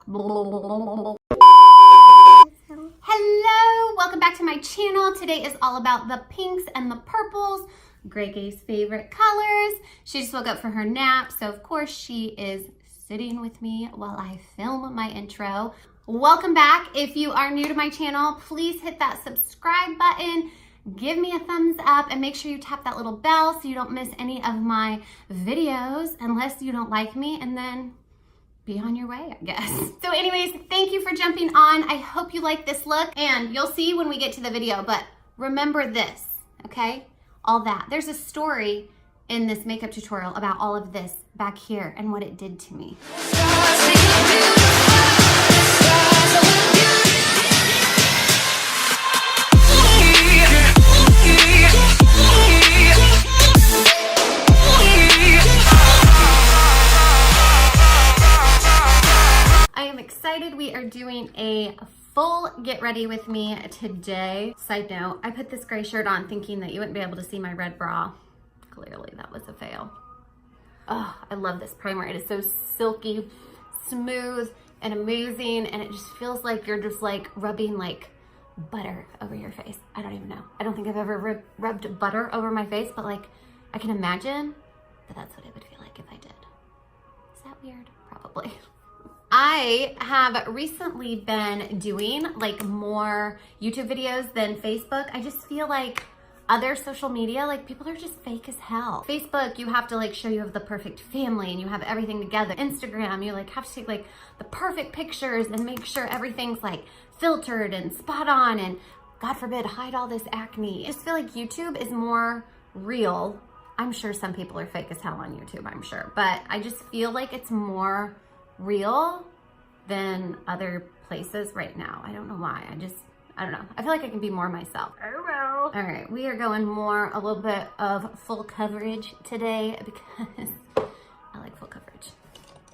Hello, welcome back to my channel. Today is all about the pinks and the purples, Grey Gay's favorite colors. She just woke up for her nap, so of course she is sitting with me while I film my intro. Welcome back. If you are new to my channel, please hit that subscribe button, give me a thumbs up, and make sure you tap that little bell so you don't miss any of my videos unless you don't like me, and then be on your way, I guess. So anyways, thank you for jumping on. I hope you like this look, and you'll see when we get to the video, but remember this, okay? All that. There's a story in this makeup tutorial about all of this back here and what it did to me. We are doing a full get ready with me today. Side note, I put this gray shirt on thinking that you wouldn't be able to see my red bra. Clearly that was a fail. Oh, I love this primer. It is so silky, smooth, and amazing, and it just feels like you're just like rubbing like butter over your face. I don't even know. I don't think I've ever rubbed butter over my face, but like I can imagine that that's what it would feel like if I did. Is that weird? Probably. I have recently been doing like more YouTube videos than Facebook. I just feel like other social media, like people are just fake as hell. Facebook, you have to like show you have the perfect family and you have everything together. Instagram, you like have to take like the perfect pictures and make sure everything's like filtered and spot on and God forbid hide all this acne. I just feel like YouTube is more real. I'm sure some people are fake as hell on YouTube, I'm sure, but I just feel like it's more real than other places right now. I don't know why. I don't know. I feel like I can be more myself. I don't know. All right, we are going a little bit of full coverage today because I like full coverage.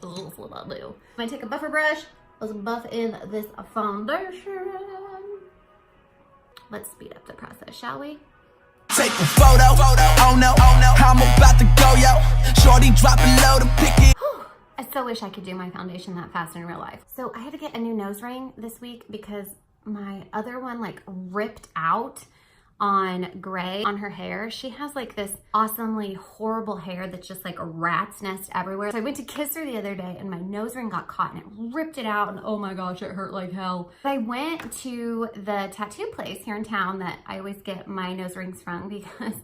That's what I do. I'm gonna take a buffer brush. Let's buff in this foundation. Let's speed up the process, shall we? Take a photo. Oh no, I'm about to go, yo. Shorty drop it low to pick it. I so wish I could do my foundation that fast in real life. So I had to get a new nose ring this week because my other one like ripped out on Gray on her hair. She has like this awesomely horrible hair that's just like a rat's nest everywhere. So I went to kiss her the other day and my nose ring got caught and it ripped it out, and oh my gosh, it hurt like hell. I went to the tattoo place here in town that I always get my nose rings from because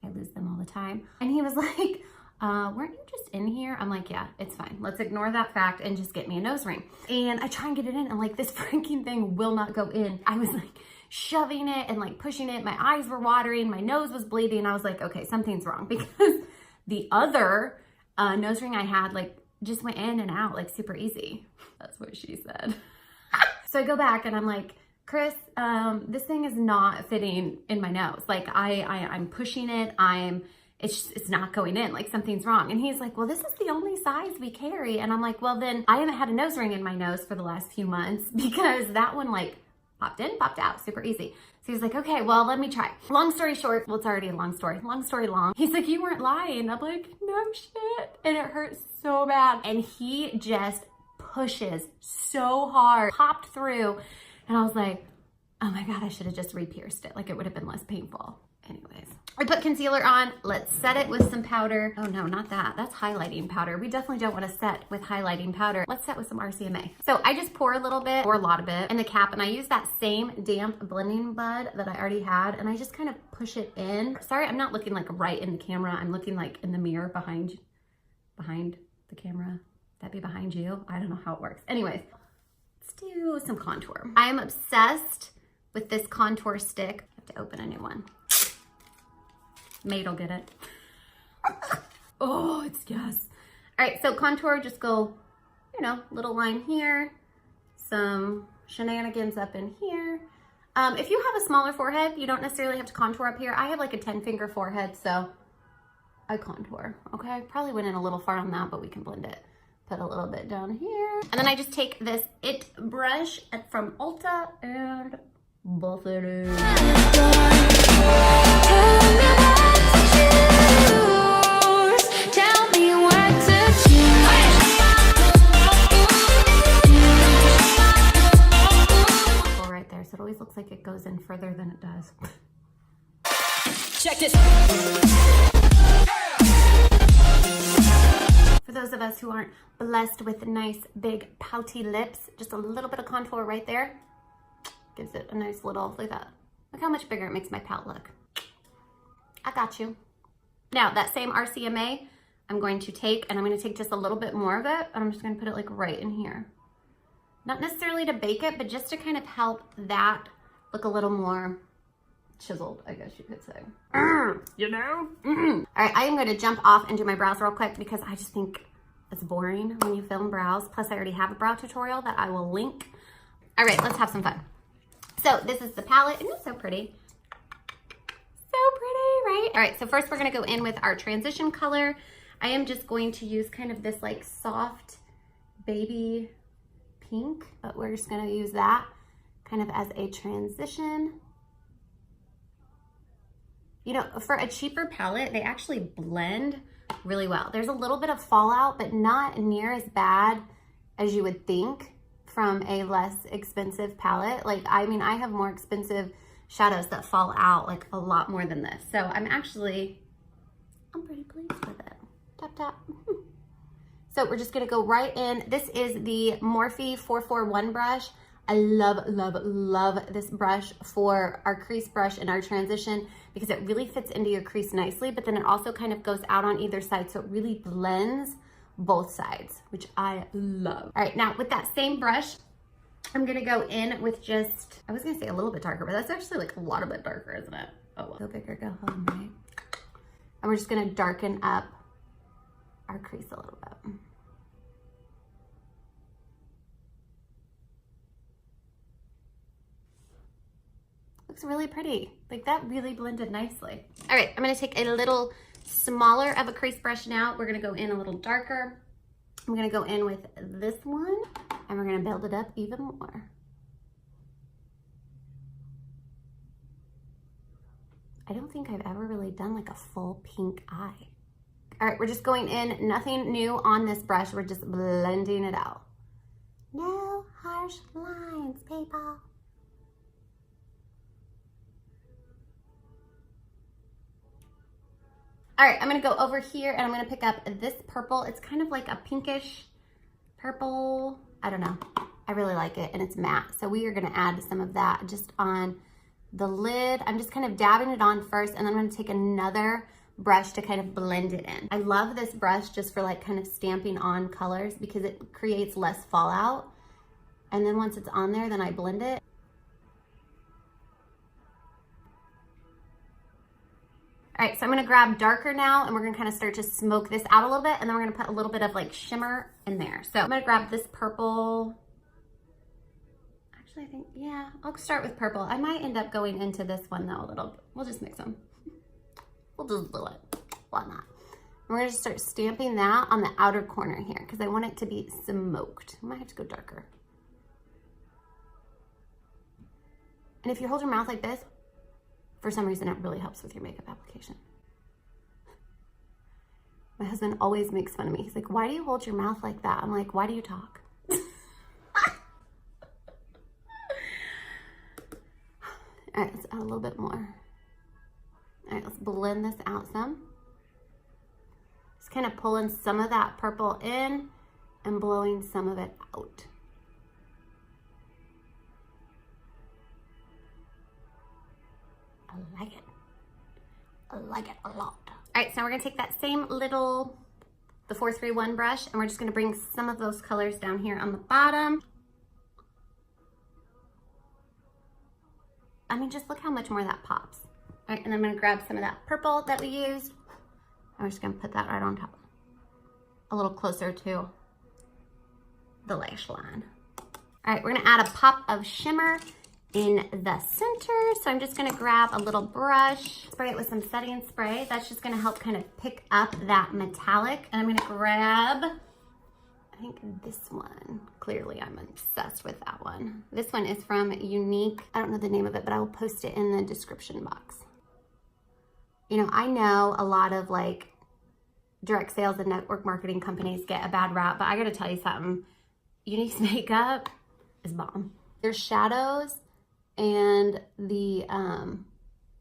I lose them all the time. And he was like, weren't you just in here? I'm like, yeah, it's fine. Let's ignore that fact and just get me a nose ring. And I try and get it in and like this freaking thing will not go in. I was like shoving it and like pushing it. My eyes were watering. My nose was bleeding. I was like, okay, something's wrong because the other nose ring I had like just went in and out like super easy. That's what she said. So I go back and I'm like, Chris, this thing is not fitting in my nose. Like I'm pushing it. It's not going in, like something's wrong. And he's like, well, this is the only size we carry. And I'm like, well, then I haven't had a nose ring in my nose for the last few months because that one like popped in, popped out, super easy. So he's like, okay, well, let me try. Long story short, well, it's already a long story long. He's like, you weren't lying. I'm like, no shit. And it hurts so bad. And he just pushes so hard, popped through. And I was like, oh my God, I should have just re-pierced it. Like it would have been less painful. Anyways, I put concealer on. Let's set it with some powder. Oh no, not that. That's highlighting powder. We definitely don't want to set with highlighting powder. Let's set with some RCMA. So I just pour a little bit or a lot of it in the cap, and I use that same damp blending bud that I already had, and I just kind of push it in. Sorry, I'm not looking like right in the camera. I'm looking like in the mirror behind the camera. That'd be behind you. I don't know how it works. Anyways, let's do some contour. I'm obsessed with this contour stick. I have to open a new one. Mate'll get it. Oh, it's yes. All right, so contour, just go, you know, little line here, some shenanigans up in here. If you have a smaller forehead, you don't necessarily have to contour up here. I have like a 10-finger forehead, so I contour, okay? Probably went in a little far on that, but we can blend it. Put a little bit down here. And then I just take this It brush from Ulta and buff it in. Tell me what to do. like it goes in further than it does. Check this. For those of us who aren't blessed with nice, big, pouty lips, just a little bit of contour right there gives it a nice little, like that. Look how much bigger it makes my pout look. I got you. Now, that same RCMA, I'm going to take, and I'm going to take just a little bit more of it, and I'm just going to put it like right in here. Not necessarily to bake it, but just to kind of help that look a little more chiseled, I guess you could say. You know? All right, I am going to jump off and do my brows real quick because I just think it's boring when you film brows. Plus, I already have a brow tutorial that I will link. All right, let's have some fun. So this is the palette. Isn't it so pretty? So pretty, right? All right, so first we're going to go in with our transition color. I am just going to use kind of this like soft baby pink, but we're just going to use that kind of as a transition. You know, for a cheaper palette, they actually blend really well. There's a little bit of fallout, but not near as bad as you would think from a less expensive palette. Like, I mean, I have more expensive shadows that fall out like a lot more than this. So I'm pretty pleased with it. Tap, tap. So we're just gonna go right in. This is the Morphe 441 brush. I love, love, love this brush for our crease brush and our transition because it really fits into your crease nicely, but then it also kind of goes out on either side, so it really blends both sides, which I love. All right, now with that same brush, I'm gonna go in with just, I was gonna say a little bit darker, but that's actually like a lot of bit darker, isn't it? Oh, well. Go big or go home, right? And we're just gonna darken up our crease a little bit. Looks really pretty. Like that really blended nicely. All right, I'm gonna take a little smaller of a crease brush now. We're gonna go in a little darker. I'm gonna go in with this one and we're gonna build it up even more. I don't think I've ever really done like a full pink eye. All right, we're just going in, nothing new on this brush. We're just blending it out. No harsh lines, people. All right, I'm gonna go over here and I'm gonna pick up this purple. It's kind of like a pinkish purple. I don't know. I really like it and it's matte. So we are gonna add some of that just on the lid. I'm just kind of dabbing it on first and then I'm gonna take another brush to kind of blend it in. I love this brush just for like kind of stamping on colors because it creates less fallout. And then once it's on there, then I blend it. All right, so I'm gonna grab darker now and we're gonna kind of start to smoke this out a little bit and then we're gonna put a little bit of like shimmer in there. So I'm gonna grab this purple. Actually, I think, yeah, I'll start with purple. I might end up going into this one though a little bit. We'll just mix them. We'll just do it. Why not? We're gonna just start stamping that on the outer corner here because I want it to be smoked. I might have to go darker. And if you hold your mouth like this, for some reason, it really helps with your makeup application. My husband always makes fun of me. He's like, why do you hold your mouth like that? I'm like, why do you talk? All right, let's add a little bit more. All right, let's blend this out some. Just kind of pulling some of that purple in and blowing some of it out. I like it. I like it a lot. All right, so now we're gonna take that same little, the 431 brush, and we're just gonna bring some of those colors down here on the bottom. I mean, just look how much more that pops. All right, and I'm gonna grab some of that purple that we used. I'm just gonna put that right on top. A little closer to the lash line. All right, we're gonna add a pop of shimmer in the center. So I'm just gonna grab a little brush, spray it with some setting spray. That's just gonna help kind of pick up that metallic. And I'm gonna grab, I think this one. Clearly I'm obsessed with that one. This one is from Unique. I don't know the name of it, but I will post it in the description box. You know, I know a lot of like direct sales and network marketing companies get a bad rap, but I gotta tell you something. Unique's makeup is bomb. Their shadows and the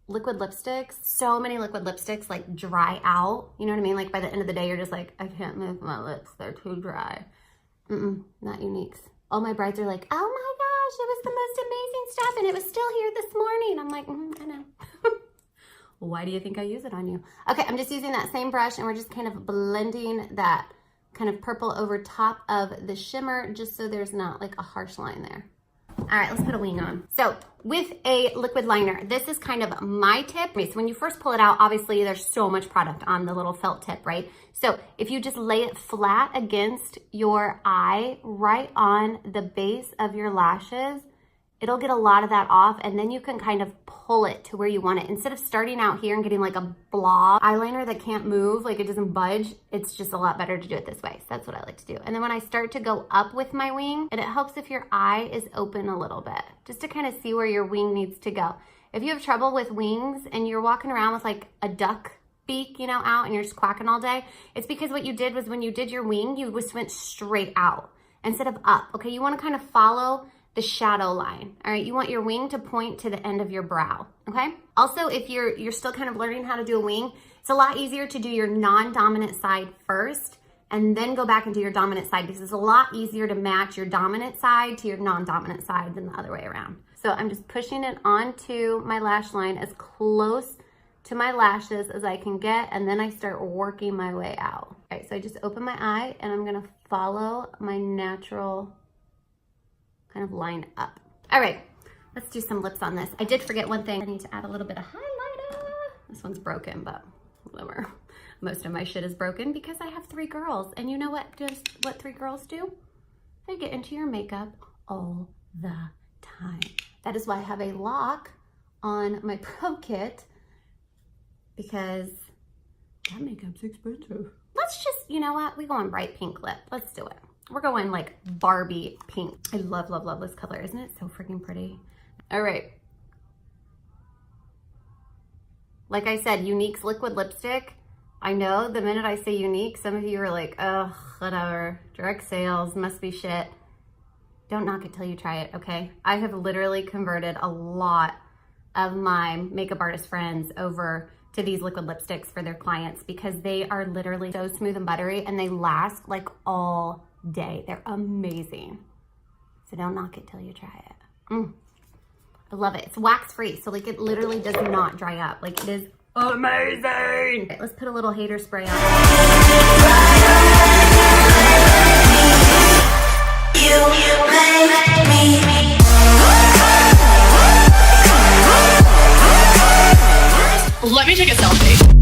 liquid lipsticks. So many liquid lipsticks like dry out. You know what I mean? Like by the end of the day, you're just like, I can't move my lips. They're too dry. Not Uniques. All my brides are like, oh my gosh, it was the most amazing stuff and it was still here this morning. I'm like, I know. Why do you think I use it on you? Okay, I'm just using that same brush and we're just kind of blending that kind of purple over top of the shimmer just so there's not like a harsh line there. All right, let's put a wing on. So with a liquid liner, this is kind of my tip. So when you first pull it out, obviously there's so much product on the little felt tip, right? So if you just lay it flat against your eye, right on the base of your lashes, it'll get a lot of that off, and then you can kind of pull it to where you want it. Instead of starting out here and getting like a blob eyeliner that can't move, like it doesn't budge, it's just a lot better to do it this way. So that's what I like to do. And then when I start to go up with my wing, and it helps if your eye is open a little bit, just to kind of see where your wing needs to go. If you have trouble with wings and you're walking around with like a duck beak, you know, out and you're just quacking all day, it's because what you did was when you did your wing, you just went straight out instead of up, okay? You wanna kind of follow the shadow line, all right? You want your wing to point to the end of your brow, okay? Also, if you're still kind of learning how to do a wing, it's a lot easier to do your non-dominant side first and then go back and do your dominant side because it's a lot easier to match your dominant side to your non-dominant side than the other way around. So I'm just pushing it onto my lash line as close to my lashes as I can get, and then I start working my way out. All right, so I just open my eye and I'm gonna follow my natural kind of line up. All right, let's do some lips on this. I did forget one thing. I need to add a little bit of highlighter. This one's broken, but whatever. Most of my shit is broken because I have 3 girls. And you know what? Just what 3 girls do? They get into your makeup all the time. That is why I have a lock on my Pro Kit because that makeup's expensive. Let's just, you know what? We go on bright pink lip. Let's do it. We're going like Barbie pink. I love, love, love this color. Isn't it so freaking pretty? All right. Like I said, Unique's liquid lipstick. I know the minute I say Unique, some of you are like, oh, whatever. Direct sales, must be shit. Don't knock it till you try it, okay? I have literally converted a lot of my makeup artist friends over to these liquid lipsticks for their clients because they are literally so smooth and buttery and they last like all day. They're amazing. So don't knock it till you try it. I love it. It's wax free, so like it literally does not dry up. Like it is amazing. Okay, let's put a little hater spray on. Let me take a selfie.